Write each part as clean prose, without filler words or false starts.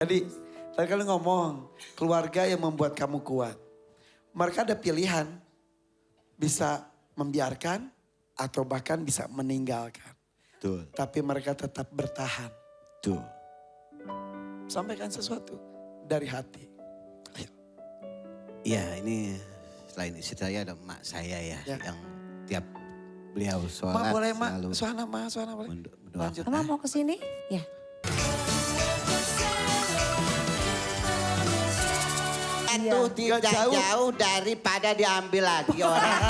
Jadi tadi kali ngomong keluarga yang membuat kamu kuat. Mereka ada pilihan bisa membiarkan atau bahkan bisa meninggalkan. Betul. Tapi mereka tetap bertahan. Betul. Sampaikan sesuatu dari hati. Ayo. Iya ini selain istri saya ada emak saya ya. Yang tiap beliau Ma sholat boleh ma, selalu suana boleh. mendoakan. Lanjut. Mama mau kesini? Ya. Itu tidak Gak jauh. Daripada diambil lagi orang.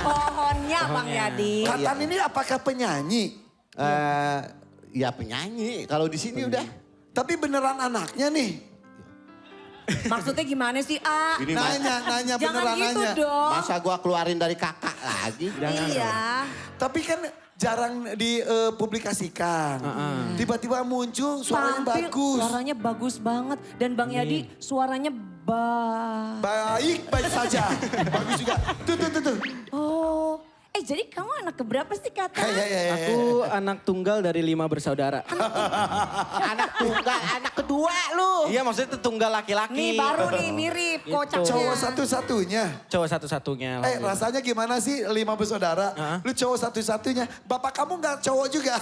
Pohonnya Bang Yadi. Katan ini apakah penyanyi? Ya penyanyi. Kalau di sini udah. Tapi beneran anaknya nih. Maksudnya gimana sih, A? Ini Nanya Jangan beneran gitu nanya. dong. masa gua keluarin dari kakak lagi. Iya. Tapi kan jarang dipublikasikan. Tiba-tiba muncul suaranya Tampil, bagus. Suaranya bagus banget. Dan Bang Yadi suaranya Baik saja. Bagus juga. Tuh. Oh. Jadi kamu anak keberapa sih Kata? Ya. Aku anak tunggal dari 5 bersaudara. Anak tunggal, anak kedua lu. Iya maksudnya itu tunggal laki-laki. Nih baru nih mirip Gitu. kocaknya. Cowok satu-satunya. Cowok satu-satunya. Rasanya gimana sih 5 bersaudara? Lu cowok satu-satunya. Bapak kamu gak cowok juga.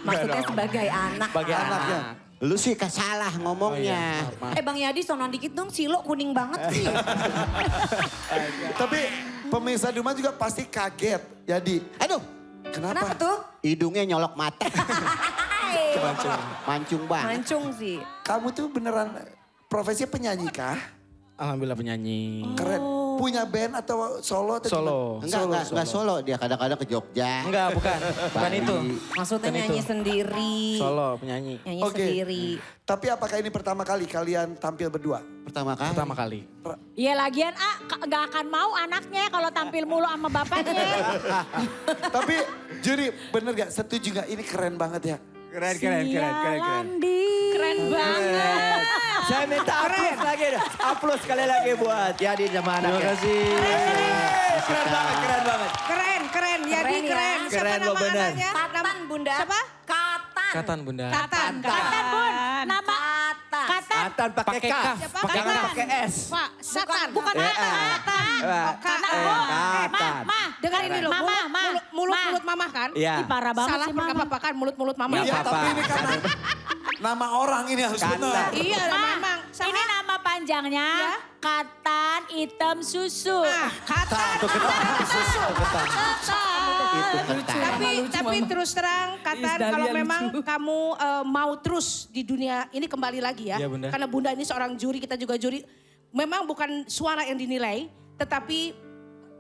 Maksudnya sebagai anak. Sebagai kan? anaknya. Lu sih salah ngomongnya. Bang Yadi sonon dikit dong, silo kuning banget sih. Tapi pemirsa di rumah juga pasti kaget. Jadi, Aduh, Kenapa tuh? hidungnya nyolok mata. Hai. Mancung banget. Mancung sih. kamu tuh beneran profesi penyanyi kah? Alhamdulillah penyanyi. Keren. Punya band atau solo? Atau Solo. Enggak solo. Dia kadang-kadang ke Jogja. Enggak bukan. Bukan Bali. itu. Maksudnya Bukan nyanyi itu. sendiri. Solo penyanyi. Nyanyi Oke. sendiri. Tapi apakah ini pertama kali kalian tampil berdua? Pertama kali. Pertama kali. Iya lagian gak akan mau anaknya kalau tampil mulu sama bapaknya. Tapi juri bener gak? Setuju gak? Ini keren banget ya. Keren. Sialan Keren banget. Saya minta aplaus lagi. Aplaus sekali lagi buat Yadi sama anaknya. Terima kasih. Keren banget. Keren. Yadi Keren ya. keren. Siapa Keren, nama lo bener. anaknya? Katan Bunda. Siapa? Katan. Katan Bunda. Katan Bun. Nama Katan. Katan pakai K. Siapa? Pakai Katan. pakai S. Pak Satan. Bukan Eh, Katan. Katan. Katan. Mah, dengerin dulu. Mulut mamah kan? Iya. Ih, parah banget Salah sih nggak apa-apa kan mulut mamah. Nggak Iya apa-apa. tapi ini karena nama orang ini harus benar. Iya memang. Ini nama panjangnya Ya. Katan Hitam Susu. Katan. Itu ketan. Tapi terus terang Katan kalau memang kamu mau terus di dunia ini kembali lagi ya. Iya, Bunda. Karena Bunda ini seorang juri, kita juga juri. Memang bukan suara yang dinilai, tetapi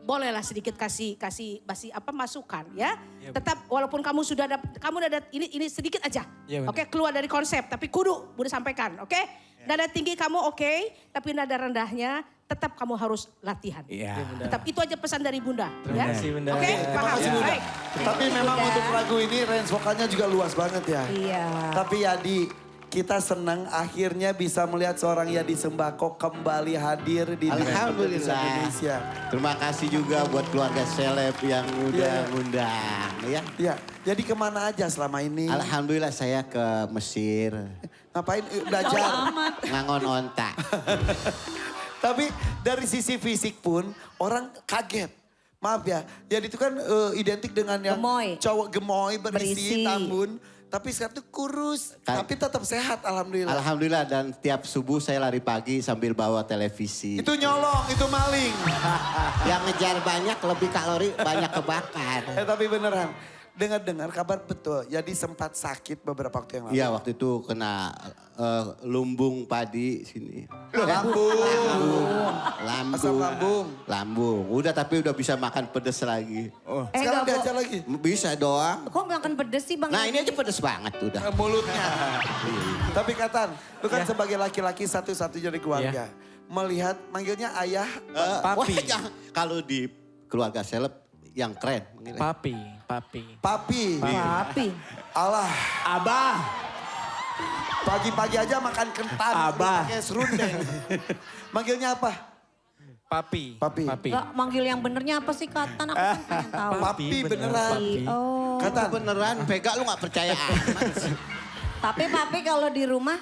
bolehlah sedikit kasih masukan ya. Iya, Tetap walaupun kamu sudah ada ini sedikit aja. Iya, Bunda. Oke, keluar dari konsep tapi kudu Bunda sampaikan, oke? Nada tinggi kamu oke, tapi nada rendahnya tetap kamu harus latihan. Iya. Tetap itu aja pesan dari Bunda. Terima kasih, Bunda. Oke, Terima paham. kasih Bunda. Baik. Tapi memang untuk lagu ini range vokalnya juga luas banget ya. Iya. Tapi Yadi, kita senang akhirnya bisa melihat seorang Yadi Sembako kembali hadir di Alhamdulillah. Indonesia. Terima kasih juga buat keluarga seleb yang udah Iya. ngundang ya. Ya, jadi kemana aja selama ini? Alhamdulillah saya ke Mesir. Ngapain belajar? Ngangon onta. Tapi dari sisi fisik pun orang kaget. Maaf ya, Yadi itu kan identik dengan yang Gemoy. cowok gemoy, Berisi. berisi, tambun. Tapi sekarang tuh kurus, tapi tetap sehat alhamdulillah. Alhamdulillah dan tiap subuh saya lari pagi sambil bawa televisi. Itu nyolong, itu maling. Yang ngejar banyak lebih kalori banyak kebakar. Tapi beneran, dengar-dengar kabar betul. Jadi sempat sakit beberapa waktu yang lalu. Iya waktu itu kena lumbung padi sini. Lambung. Asam Lambung. lambung. Lambung. Udah tapi udah bisa makan pedes lagi. Sekarang nggak, diajar lagi. Bisa doang. Kok makan pedes sih Bang Nah Yadi? ini aja pedes banget udah. Mulutnya. Tapi Katan, lu kan sebagai laki-laki satu-satunya di keluarga. Melihat manggilnya ayah. Papi. Wah, kalau di keluarga seleb yang keren. manggilnya. Papi. Papi. Papi. Allah. Abah. Pagi-pagi aja makan kentang. Abah. Pakai serundeng. Manggilnya apa? Papi. Papi. Gak manggil yang benernya apa sih Katan? Aku kan pengen tahu. Papi beneran. Papi. Oh. Katan. Beneran, Vega lu gak percaya amat. Tapi papi kalau di rumah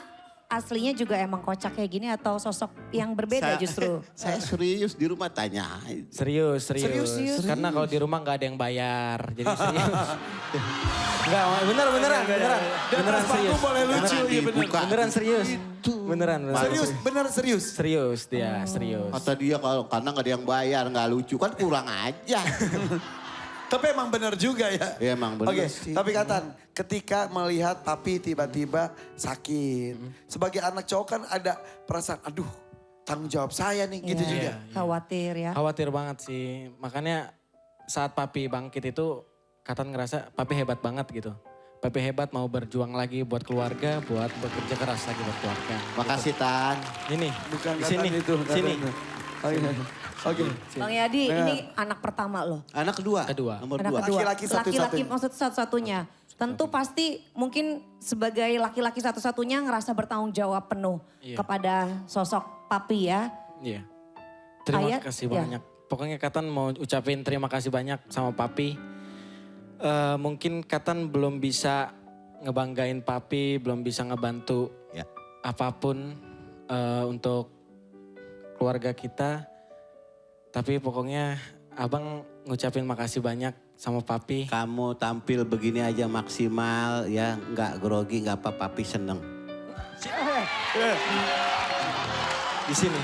aslinya juga emang kocak kayak gini atau sosok yang berbeda justru? Saya serius di rumah tanya. Serius. Karena kalau di rumah nggak ada yang bayar, jadi serius. Enggak, beneran serius. boleh lucu, iya bener. Beneran serius. Beneran. Serius, bener serius. Serius dia, serius. Kata dia kalau karena nggak ada yang bayar, nggak lucu kan kurang aja. Tapi emang bener juga ya. Iya emang bener Oke, sih. tapi Katan, ketika melihat papi tiba-tiba sakit. Sebagai anak cowok kan ada perasaan, aduh tanggung jawab saya nih gitu Iya, juga. Khawatir ya. Khawatir banget sih. Makanya saat papi bangkit itu Katan ngerasa papi hebat banget gitu. Papi hebat mau berjuang lagi buat keluarga, buat bekerja keras lagi buat keluarga. Makasih Tan. Ini, Bukan di sini, Katan itu. sini. Oke. Bang Yadi, ini anak pertama loh. Anak kedua. Nomor Anak dua. kedua. Laki-laki satu-satunya. Laki-laki maksud satu-satunya. Tentu pasti mungkin sebagai laki-laki satu-satunya ngerasa bertanggung jawab penuh Iya. kepada sosok papi ya. Iya. Terima Ayah, kasih ya. banyak. Pokoknya Katan mau ucapin terima kasih banyak sama papi. Mungkin Katan belum bisa ngebanggain papi, belum bisa ngebantu Ya. apapun untuk keluarga kita. Tapi pokoknya abang ngucapin makasih banyak sama papi. Kamu tampil begini aja maksimal ya, nggak grogi, nggak apa, papi seneng. Di sini.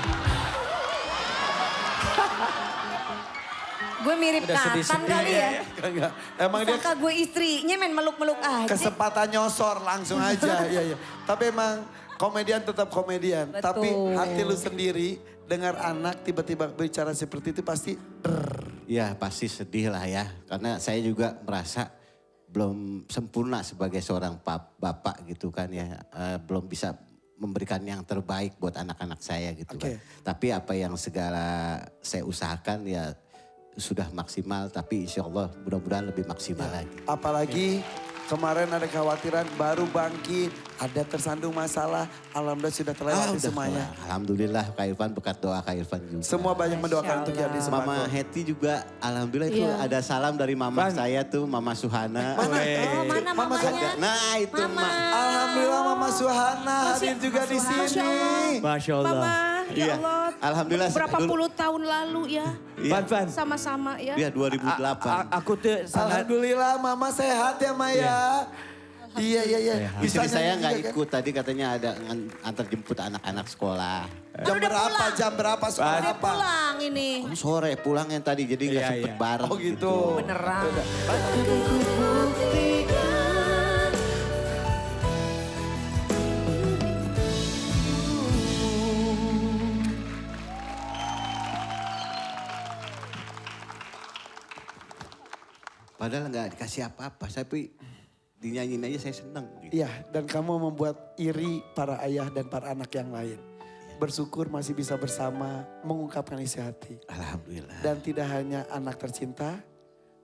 Gue mirip Udah Katan sedih-sedih kali ya. Enggak, emang dia Sangka gue istrinya main meluk-meluk aja. kesempatan nyosor langsung aja. Iya. Tapi emang komedian tetap komedian. Betul. Tapi hati lu sendiri dengar anak tiba-tiba bicara seperti itu pasti Ya pasti sedih lah ya, karena saya juga merasa belum sempurna sebagai seorang bapak gitu kan ya. Belum bisa memberikan yang terbaik buat anak-anak saya gitu Oke. kan. Tapi apa yang segala saya usahakan ya sudah maksimal, tapi insya Allah mudah-mudahan lebih maksimal lagi. apalagi kemarin ada kekhawatiran baru bangkit, ada tersandung masalah, alhamdulillah sudah terlewati udah semuanya. kelar. Alhamdulillah Kak Irfan, berkat doa Kak Irfan juga. Semua banyak mendoakan untuk Yadi Mama Sembako. Heti juga alhamdulillah itu ada salam dari mama saya tuh, Mama Suhana. Oh mana Mama mamanya? Nah itu Mak. Alhamdulillah Mama Suhana hadir juga di sini. Masya Allah. Mama, ya Iya. Allah. Alhamdulillah Berapa dulu- puluh tahun lalu ya. Iya. Van. Sama-sama ya. Iya 2008. Aku tuh sangat Alhamdulillah Mama sehat ya Maya. Iya. Istri Bisa saya nyanyi nggak juga kan? ikut, tadi katanya ada antar jemput anak-anak sekolah. Jam berapa sekolah Udah apa? pulang ini. Sore pulang yang tadi jadi nggak Iya, sempet iya. bareng Oh gitu. Beneran. Padahal nggak dikasih apa-apa, tapi dinyanyiin aja saya seneng. Gitu. Iya, dan kamu membuat iri para ayah dan para anak yang lain. Bersyukur masih bisa bersama mengungkapkan isi hati. Alhamdulillah. Dan tidak hanya anak tercinta,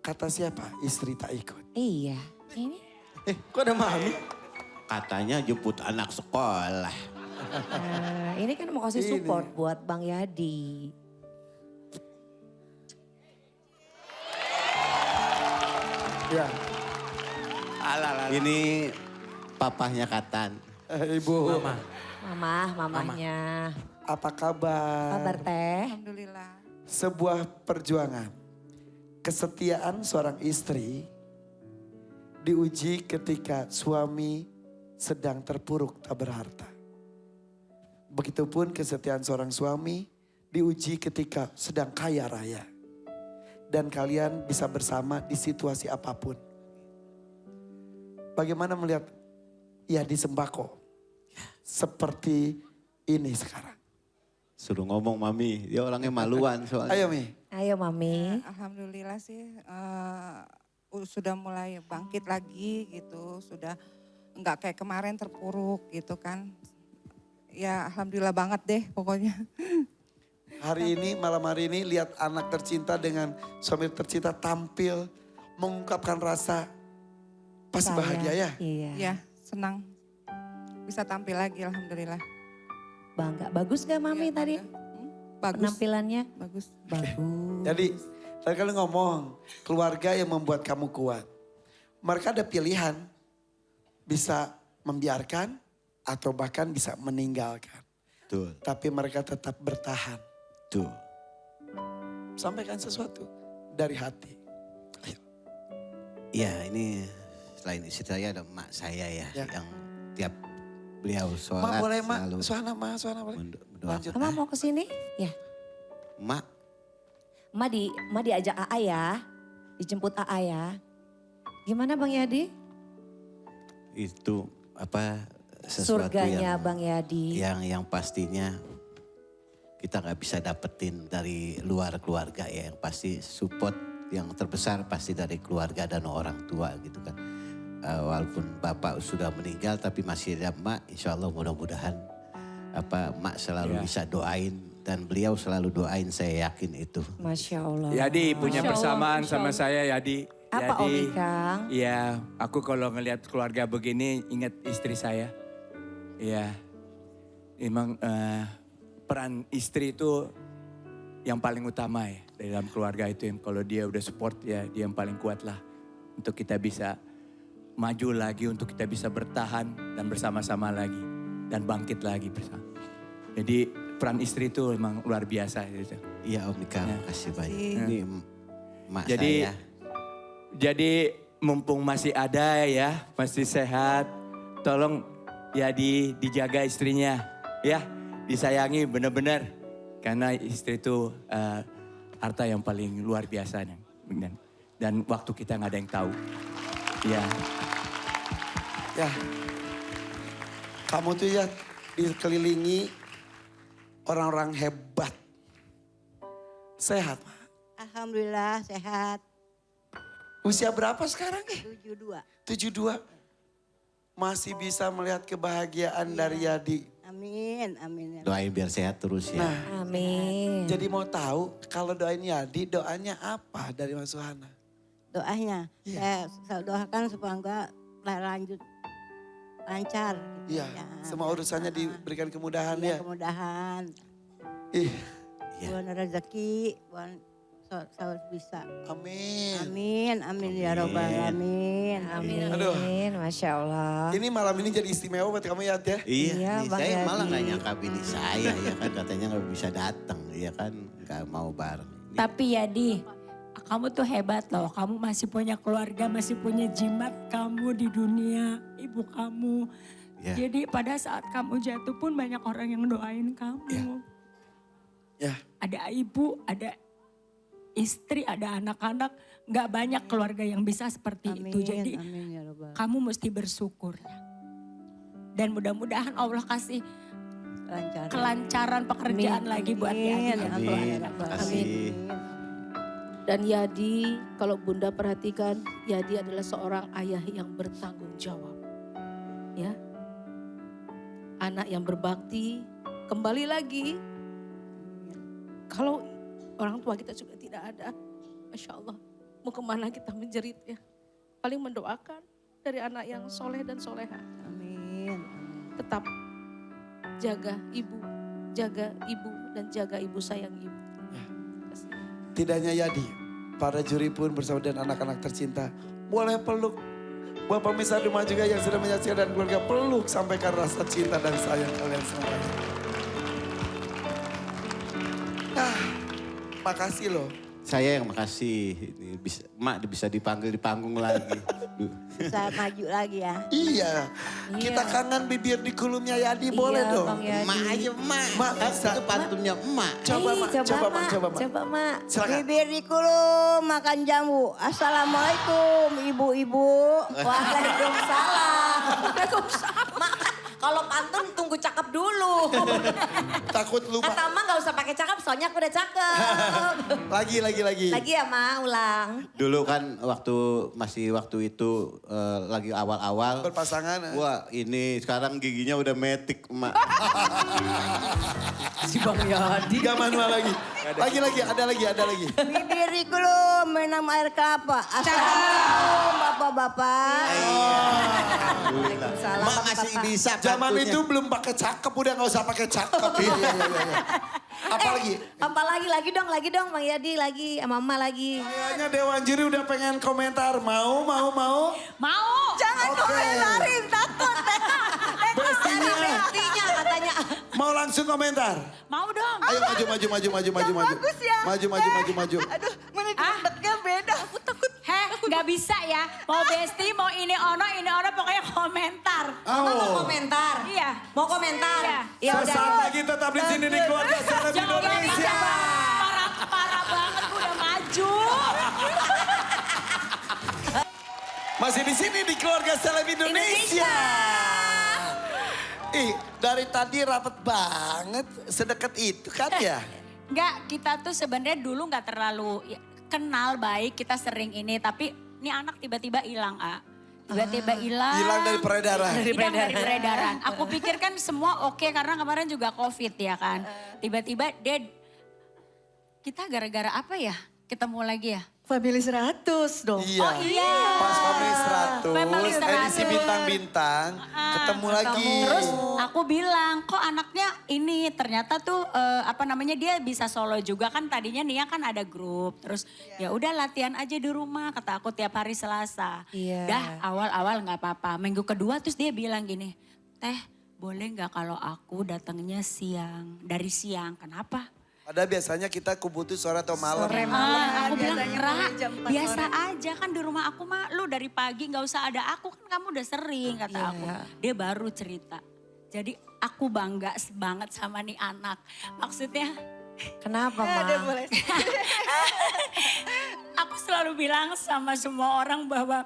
kata siapa? Istri tak ikut. Iya. Ini Kok ada mami? Katanya jemput anak sekolah. ini kan mau kasih support buat Bang Yadi. Ya, Ini papahnya Katan. Ibu. Mamahnya. Apa kabar? Kabar teh. Alhamdulillah. Sebuah perjuangan. Kesetiaan seorang istri diuji ketika suami sedang terpuruk tak berharta. Begitupun kesetiaan seorang suami diuji ketika sedang kaya raya. Dan kalian bisa bersama di situasi apapun. Bagaimana melihat Yadi Sembako seperti ini sekarang? Suruh ngomong Mami, dia orangnya maluan soalnya. Ayo Mi. Ayo Mami. Alhamdulillah sih sudah mulai bangkit lagi gitu, sudah nggak kayak kemarin terpuruk gitu kan. Ya alhamdulillah banget deh pokoknya. Hari ini, malam hari ini lihat anak tercinta dengan suami tercinta tampil mengungkapkan rasa pasti Sayang. bahagia ya. Iya. Ya senang bisa tampil lagi alhamdulillah. Bangga. Bagus gak Mami Iya, tadi bangga. Bagus, penampilannya? bagus. Bagus. Jadi tadi kali ngomong keluarga yang membuat kamu kuat. Mereka ada pilihan bisa membiarkan atau bahkan bisa meninggalkan. Betul, Tapi mereka tetap bertahan. betul. Sampaikan sesuatu dari hati. Ayo. Iya, ini selain istri saya ada emak saya ya, Ya. yang tiap beliau Mak sholat boleh mak, selalu suana boleh. Lanjut. Mama mau ke sini? Ya. Mak, Ma diajak AA ya. Dijemput AA ya. Gimana Bang Yadi? itu apa sesuatu Surganya yang Bang Yadi. yang pastinya kita nggak bisa dapetin dari luar keluarga ya, yang pasti support yang terbesar pasti dari keluarga dan orang tua gitu kan. Walaupun bapak sudah meninggal tapi masih ada emak, insya Allah mudah-mudahan emak selalu bisa doain dan beliau selalu doain, saya yakin itu. Masya Allah. Yadi punya Masya Allah, persamaan Masya sama Allah. saya Yadi. Apa Yadi, Om Ikang? Iya, aku kalau ngelihat keluarga begini ingat istri saya. Iya, emang peran istri itu yang paling utama ya dalam keluarga itu. Kalau dia udah support ya dia yang paling kuat lah untuk kita bisa maju lagi, untuk kita bisa bertahan dan bersama-sama lagi dan bangkit lagi bersama. Jadi peran istri itu emang luar biasa gitu. Iya Om Ika, Ya. makasih banyak. Ini emak Jadi saya. Jadi mumpung masih ada ya, masih sehat, tolong ya dijaga istrinya, ya disayangi benar-benar. Karena istri itu harta yang paling luar biasa. Dan waktu kita nggak ada yang tahu. Ya, Ya, kamu tuh ya dikelilingi orang-orang hebat. Sehat, Mak. Alhamdulillah sehat. Usia berapa sekarang 72. 72. Masih bisa melihat kebahagiaan dari Yadi. Amin, amin. Ya. Doain biar sehat terus ya. Nah, Amin. jadi mau tahu kalau doain Yadi, doanya apa dari Mas Suhana? Doanya, Iya. saya doakan supaya enggak lanjut lancar. Gitu, Iya, ya. semua urusannya diberikan kemudahan Iya, ya. kemudahan. Ih, Iya. Buat rezeki, buat selalu bisa. amin. Amin, amin ya robbal alamin. Amin. Aduh. Masya Allah. Ini malam ini jadi istimewa buat kamu Yad ya. Iya, Iya, nih, Bang saya Yadi. malah gak nyangka bini saya ya kan, katanya gak bisa datang, ya kan gak mau bareng. Tapi Yadi, kamu tuh hebat loh. Kamu masih punya keluarga, masih punya jimat kamu di dunia, ibu kamu. Ya. Jadi pada saat kamu jatuh pun banyak orang yang doain kamu. Ya, Ada ibu, ada istri, ada anak-anak. Gak banyak keluarga yang bisa seperti Amin, itu. Jadi amin ya robbal. kamu mesti bersyukur. Dan mudah-mudahan Allah kasih Lancar. kelancaran pekerjaan lagi buat Yadi. Amin, Amin, amin, ya robbal makasih. alamin. Dan Yadi, kalau Bunda perhatikan, Yadi adalah seorang ayah yang bertanggung jawab. Ya. Anak yang berbakti, kembali lagi. Kalau orang tua kita juga tidak ada, Masya Allah, mau kemana kita menjerit ya. Paling mendoakan dari anak yang soleh dan soleha. Amin. Tetap jaga ibu dan jaga ibu sayang ibu. tidak hanya Yadi. Para juri pun bersama dengan anak-anak tercinta. Boleh peluk. Buat pemirsa rumah juga yang sudah menyaksikan dan keluarga, peluk sampaikan rasa cinta dan sayang kalian semuanya. Makasih loh. Saya yang makasih, ini Mak bisa dipanggil di panggung lagi. Bisa maju lagi ya. Iya, kita kangen bibir di kulumnya Yadi, boleh Iya, dong. Bang Yadi. Emak aja emak, Mak kan bisa. itu pantunnya emak. Coba Mak, coba Mak, coba Mak. Coba Mak. Silakan. Bibir di kulum makan jamu. Assalamualaikum ibu-ibu. Waalaikumsalam. Mak, kalau pantun tunggu cakep dulu. Takut lupa. Kata Mak gak usah pakai cakep, soalnya aku udah cakep. Lagi. Lagi ya Mak, ulang. Dulu kan waktu itu lagi awal-awal. Berpasangan. Wah ini sekarang giginya udah metik emak. Si Bang Yadi. Tiga manual lagi. Ada lagi. Bibir di kulum minum air kelapa. Assalamualaikum bapak-bapak. Waalaikumsalam. Mak masih bisa Zaman pantunnya. itu belum pakai cakep, udah gak usah pakai cakep. Iya. Apalagi? Lagi dong Bang Yadi, lagi sama Mama lagi. Kayaknya Dewan Juri udah pengen komentar. Mau? Mau. Jangan Oke. komentarin takut. Mau langsung komentar? Mau dong. Ayo maju. bagus ya. Maju. Aduh, mana duduknya beda. Aku takut. Nggak bisa ya. Mau besti, mau ini ono, pokoknya komentar. Mama mau komentar? Iya. Mau komentar? Iya. Ya udah. Sesaat lagi tetap di sini di Keluarga Seleb Indonesia. Parah banget, gue udah maju. Masih di sini di Keluarga Seleb Indonesia. Ih, dari tadi rapet banget, sedekat itu kan ya? Enggak, kita tuh sebenarnya dulu nggak terlalu kenal baik, kita sering ini. Tapi ini anak tiba-tiba hilang, A. Tiba-tiba hilang. Hilang dari peredaran. Hilang dari peredaran. Aku pikir kan semua oke karena kemarin juga COVID ya kan. Tiba-tiba kita gara-gara apa ya ketemu lagi ya? Family 100 dong. Iya. Oh iya. Pas Family 100, Family 100. edisi bintang-bintang, ketemu lagi. Terus aku bilang, kok anaknya ini ternyata tuh dia bisa solo juga kan tadinya Nia kan ada grup. Terus ya udah latihan aja di rumah kata aku tiap hari Selasa. Iya. Dah awal-awal nggak apa-apa. Minggu kedua terus dia bilang gini, "Teh, boleh nggak kalau aku datangnya siang? Dari siang. Kenapa?" Padahal biasanya kita kubutuh sore atau malam. Aku bilang, biasanya Ra, mulai jam 4 biasa sore." aja kan di rumah aku mah lu dari pagi gak usah ada aku kan kamu udah sering kata Iya. aku. Dia baru cerita. Jadi aku bangga banget sama nih anak. Maksudnya Kenapa, Ma? Ada boleh. aku selalu bilang sama semua orang bahwa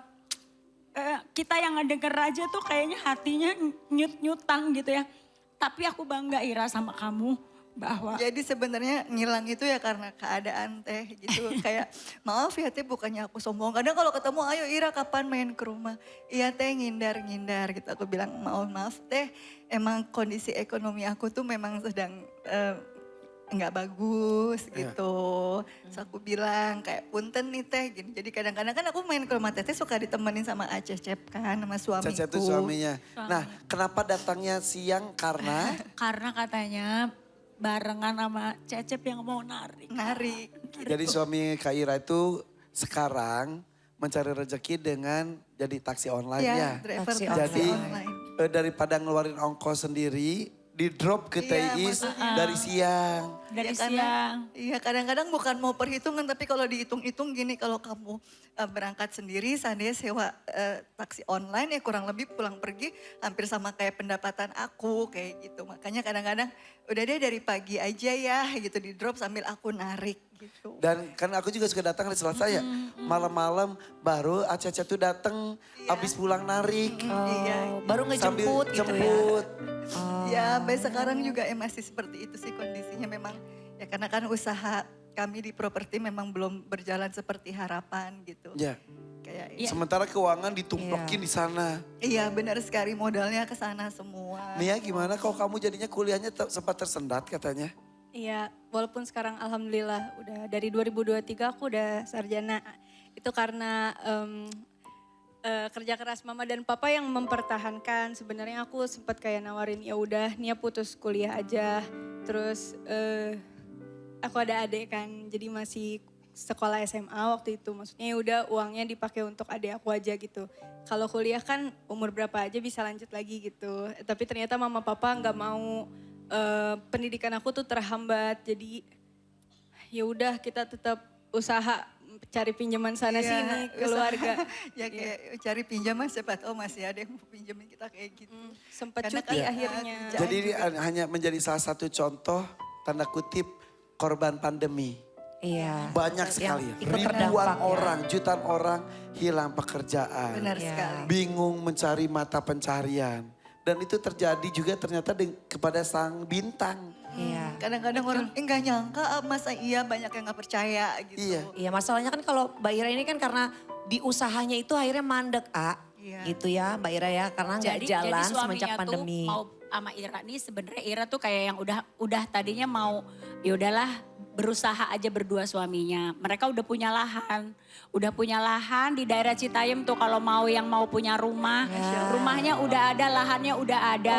kita yang ngedenger aja tuh kayaknya hatinya nyut-nyutang gitu ya. Tapi aku bangga Ira sama kamu bahwa Jadi sebenarnya ngilang itu ya karena keadaan teh gitu. Kayak maaf ya teh bukannya aku sombong. Kadang kalau ketemu ayo Ira kapan main ke rumah. Iya teh ngindar gitu. Aku bilang maaf teh emang kondisi ekonomi aku tuh memang sedang nggak bagus gitu. Terus aku bilang kayak punten nih teh gini. Jadi kadang-kadang kan aku main ke rumah teteh suka ditemenin sama Acecep kan sama suamiku. Caca itu suaminya. Nah, kenapa datangnya siang? Karena katanya barengan sama Cecep yang mau narik. Narik. jadi suami Kak Ira itu sekarang mencari rezeki dengan jadi taksi online Iya, ya. driver Taksi taksi Jadi online. daripada ngeluarin ongkos sendiri, di drop ke Iya, TIS maksudnya. dari siang. Dari Ya, karena- siang. Iya kadang-kadang bukan mau perhitungan tapi kalau dihitung-hitung gini kalau kamu berangkat sendiri seandainya sewa taksi online ya kurang lebih pulang pergi hampir sama kayak pendapatan aku kayak gitu. Makanya kadang-kadang udah deh dari pagi aja ya gitu di drop sambil aku narik gitu. Dan kan aku juga suka datang hari Selasa ya. Malam-malam baru Aca-Aca tuh datang habis pulang narik. Iya. Baru Sambil ngejemput gitu ya. jemput. Ya sampai sekarang juga masih seperti itu sih kondisinya memang ya karena kan usaha kami di properti memang belum berjalan seperti harapan gitu. Ya. Kayak Sementara keuangan ditumplokin di sana. iya benar sekali modalnya ke sana semua. Nia gimana kok kamu jadinya kuliahnya sempat tersendat katanya? Iya, walaupun sekarang alhamdulillah udah dari 2023 aku udah sarjana. Itu karena kerja keras mama dan papa yang mempertahankan. Sebenarnya aku sempat kayak nawarin ya udah Nia putus kuliah aja. Terus aku ada adik kan, jadi masih sekolah SMA waktu itu. Maksudnya ya udah uangnya dipakai untuk adik aku aja gitu. Kalau kuliah kan umur berapa aja bisa lanjut lagi gitu. Tapi ternyata mama papa nggak mau pendidikan aku tuh terhambat. Jadi ya udah kita tetap usaha cari pinjaman sana sini keluarga. Ya kayak cari pinjaman siapa tahu masih ada yang mau pinjemin kita kayak gitu. Sempat Karena cuti kan, akhirnya. Jadi ini hanya menjadi salah satu contoh tanda kutip korban pandemi. Iya. Banyak Yang sekali ya. ikut Ribuan terdampak ya. orang, jutaan orang hilang pekerjaan. Benar Iya. sekali. Bingung mencari mata pencarian. Dan itu terjadi juga ternyata kepada sang bintang. Iya. Kadang-kadang orang enggak nyangka masa iya banyak yang gak percaya gitu. Iya. Iya masalahnya kan kalau Mbak Ira ini kan karena di usahanya itu akhirnya mandek, Iya. Gitu ya Mbak Ira ya, karena nggak jalan semenjak pandemi. Tuh mau sama Ira nih sebenarnya Ira tuh kayak yang udah tadinya mau ya udahlah berusaha aja berdua suaminya. Mereka udah punya lahan di daerah Citayam tuh kalau yang mau punya rumah, rumahnya udah ada, lahannya udah ada.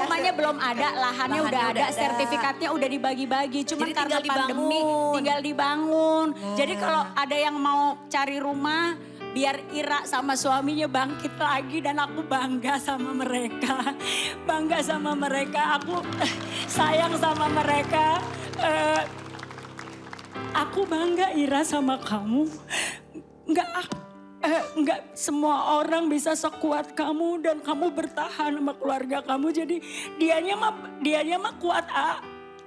Rumahnya belum ada, lahannya udah ada, sertifikatnya udah dibagi-bagi. Cuman Jadi karena tinggal pandemi dibangun. tinggal dibangun. Jadi kalau ada yang mau cari rumah biar Ira sama suaminya bangkit lagi dan aku bangga sama mereka. Bangga sama mereka, aku sayang sama mereka. Aku bangga Ira sama kamu. Enggak semua orang bisa sekuat kamu dan kamu bertahan sama keluarga kamu. Jadi dianya mah kuat.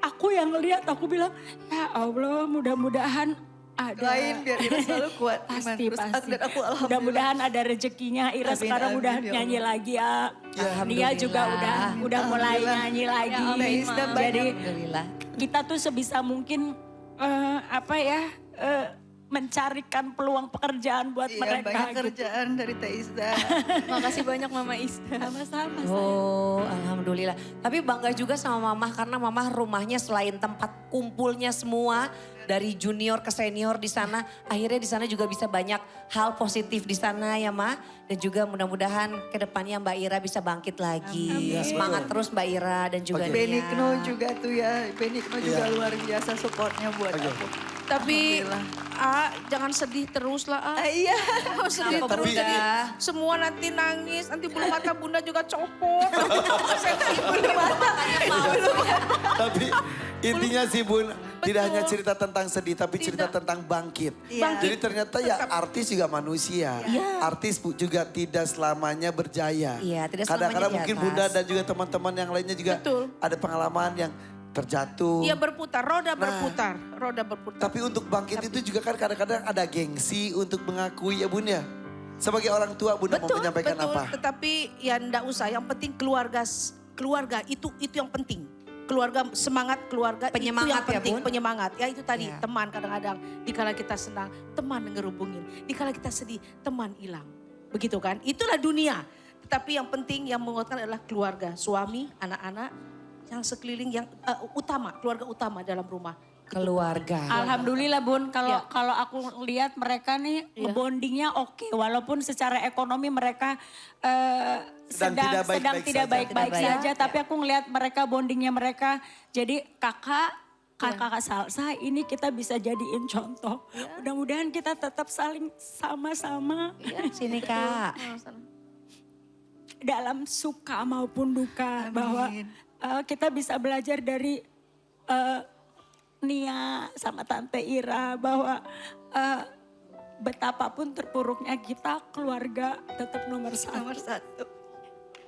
Aku yang lihat, aku bilang, ya Allah, mudah-mudahan ada. Doain biar Ira selalu kuat. Pasti. Dan aku alhamdulillah. Mudah-mudahan ada rezekinya. Ira Amin, sekarang amin, udah ya nyanyi Allah. lagi ya. Dia juga udah mulai nyanyi lagi. Jadi kita tuh sebisa mungkin mencarikan peluang pekerjaan buat mereka. Banyak gitu. kerjaan dari Teh Isda. Makasih banyak Mama Isda. Sama-sama. Oh, alhamdulillah. Tapi bangga juga sama Mama karena Mama rumahnya selain tempat kumpulnya semua dari junior ke senior di sana, akhirnya di sana juga bisa banyak hal positif di sana ya Ma. Dan juga mudah-mudahan ke depannya Mbak Ira bisa bangkit lagi. Semangat terus Mbak Ira dan juga Nia. Benigno juga tuh ya. Benigno juga luar biasa supportnya buat aku. Tapi jangan sedih terus lah. Iya. Sedih Kenapa, terus Bunda? jadi semua nanti nangis. Nanti bulu mata Bunda juga copot. Tapi intinya sih Bun, tidak hanya cerita tentang sedih tapi cerita tentang bangkit. Iya. Jadi ternyata ya artis juga manusia. Artis juga tidak selamanya berjaya. Iya, tidak selamanya Kadang-kadang di mungkin atas. Bunda dan juga teman-teman yang lainnya juga ada pengalaman yang terjatuh. Iya berputar, roda berputar. Roda berputar. Tapi untuk bangkit itu juga kan kadang-kadang ada gengsi untuk mengakui ya Bun ya. Sebagai orang tua Bunda mau menyampaikan apa? Tetapi ya enggak usah. Yang penting keluarga itu yang penting. Keluarga, semangat keluarga Penyemangat itu yang ya, penting. Bun? Penyemangat. Ya itu tadi Ya. teman kadang-kadang. Dikala kita senang, teman ngerubungin. Dikala kita sedih, teman hilang. Begitu kan? Itulah dunia. Tetapi yang penting yang menguatkan adalah keluarga. Suami, anak-anak, yang sekeliling yang utama. Keluarga utama dalam rumah. Keluarga. Alhamdulillah Bun, kalau aku lihat mereka nih bondingnya oke. Walaupun secara ekonomi mereka sedang tidak baik-baik saja. Tapi aku ngelihat mereka bondingnya mereka. Jadi kakak Salsa ini kita bisa jadiin contoh. Mudah-mudahan kita tetap saling sama-sama. Sini Kak. Dalam suka maupun duka. Bahwa kita bisa belajar dari Nia sama Tante Ira bahwa betapapun terpuruknya kita, keluarga tetap nomor satu. Nomor satu.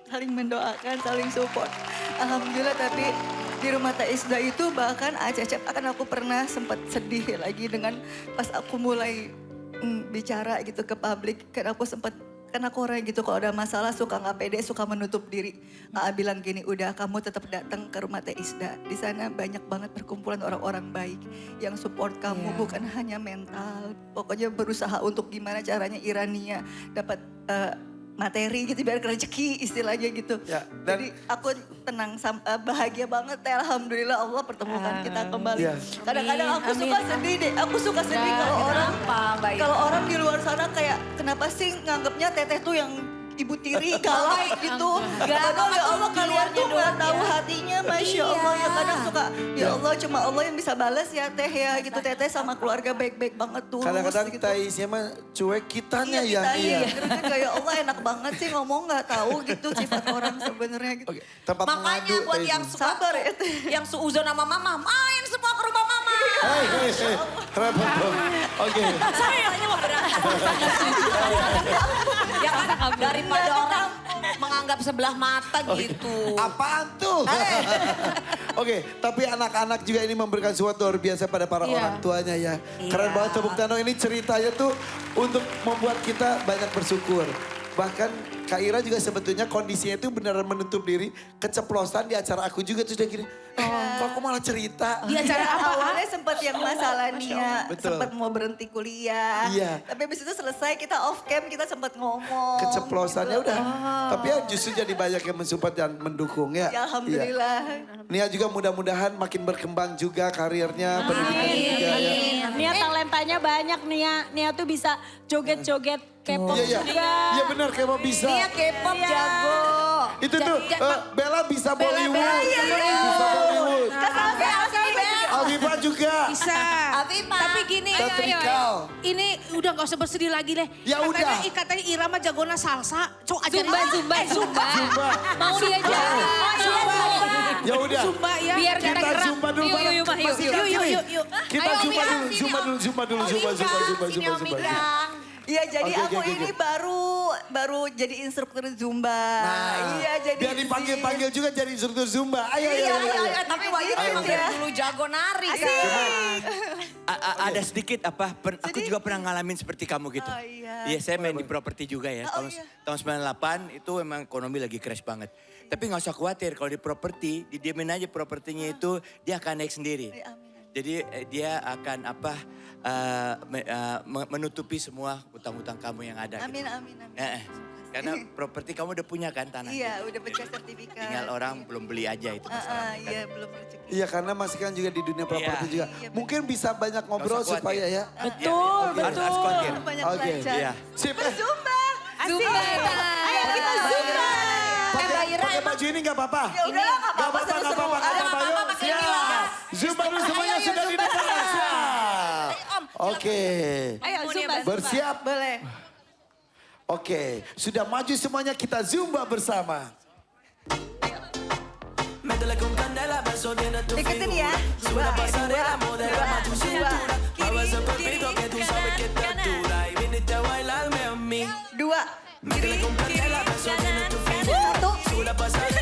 Saling mendoakan, saling support. Alhamdulillah tapi di rumah Teh Isda itu bahkan Cecep akan aku pernah sempat sedih lagi dengan pas aku mulai bicara gitu ke publik. Kan aku sempat, kan aku orang gitu kalau ada masalah suka nggak pede, suka menutup diri. Bilang gini, udah kamu tetap datang ke rumah Teh Isda. Di sana banyak banget perkumpulan orang-orang baik yang support kamu bukan hanya mental. Pokoknya berusaha untuk gimana caranya Irania dapat materi gitu biar rezeki istilahnya gitu. Ya, Jadi aku tenang, bahagia banget ya alhamdulillah Allah pertemukan kita kembali. Ya. Kadang-kadang aku suka sedih deh, aku suka sedih kalau orang di luar sana kayak kenapa sih nganggapnya Teteh tuh yang ibu tiri galak gitu. Padahal ya Allah kalian tuh gak tahu hatinya Masya Allah ya kadang suka ya Allah cuma Allah yang bisa balas ya Teh ya gitu. Teteh sama keluarga baik-baik banget tulus Kadang-kadang gitu. Taisnya mah cuek, kitanya yang Terus kayak Allah enak banget sih ngomong gak tahu gitu sifat orang sebenarnya gitu. Oke, tempat Makanya mengadu buat Teh yang Isda. suka, Sabar ya Teh. yang seuzon sama Mama, main semua ke rumah Mama. Hey. Repot dong. Oke. Saya hanya mau berangkat. Ya kan daripada orang menganggap sebelah mata gitu. Apaan tuh? Oke, tapi anak-anak juga ini memberikan sesuatu luar biasa pada para orang tuanya ya. Keren banget tepuk tangan ini ceritanya tuh untuk membuat kita banyak bersyukur. Bahkan Kak Ira juga sebetulnya kondisinya itu beneran menutup diri. Keceplosan di acara aku juga terus dia gini, kok aku malah cerita. Di acara awalnya sempat yang masalah Nia, Betul. sempat mau berhenti kuliah. Iya. Tapi habis itu selesai kita off cam kita sempat ngomong. Keceplosannya gitu. udah. Tapi ya justru jadi banyak yang mensupport dan mendukung ya. Ya alhamdulillah. Nia juga mudah-mudahan makin berkembang juga karirnya, pendidikannya juga ya. Nia talentanya banyak Nia tuh bisa joget-joget K-pop Iya, juga. iya benar K-pop bisa. Dia K-pop jago. Itu tuh Bella bisa Bollywood. Bisa Bollywood. Kasih Alviva juga juga. Bisa. Afifah. Tapi gini, Teatrikal. ini udah gak usah bersedih lagi deh. Ya udah. Katanya Irama jagona salsa. Cok ajarin. Zumba. Zumba. Mau diajarin. Ya udah. Zumba ya. Biar kita Kita gerak. zumba dulu Yuk, bareng. yuk, yuk, Masih yuk. kan Yuk, gini? yuk, yuk. Kita Ayo, zumba Mika, dulu, sini, zumba Om. dulu, zumba dulu, zumba. Iya jadi Oke, aku oke, ini oke. baru jadi instruktur Zumba. Nah, Iya jadi biar dipanggil-panggil juga jadi instruktur Zumba. Ayo. Tapi Wahyu memang dari dulu jago nari kan. Ada sedikit aku juga pernah ngalamin seperti kamu gitu. Oh, iya. Iya saya main di properti juga ya. Oh, Tahun 98 itu emang ekonomi lagi crash banget. Tapi nggak usah khawatir kalau di properti, didiamin aja propertinya itu dia akan naik sendiri. Jadi dia akan menutupi semua utang-utang kamu yang ada. Amin, gitu. amin. Karena properti kamu udah punya kan tanah. Iya udah punya sertifikat. Tinggal orang belum beli aja itu masalah. Iya belum rezeki. Iya karena masih kan juga di dunia properti juga. Mungkin bisa banyak ngobrol Nggak usah supaya ya. Betul, Harus khawatir. Banyak Oke. belajar. Iya. Sip. Zumba. Zumba. Ayo kita Zumba. Pakai baju ini nggak apa-apa. Ya udah nggak apa-apa Nggak seru-seru. apa-apa. Yuk, siap. Zumba dulu semuanya sudah di depan. Siap. Oke. Ayo Zumba. Bersiap. Boleh. Oke, sudah maju semuanya kita Zumba bersama. Ikutin ya. Dua. Kiri, kanan, satu.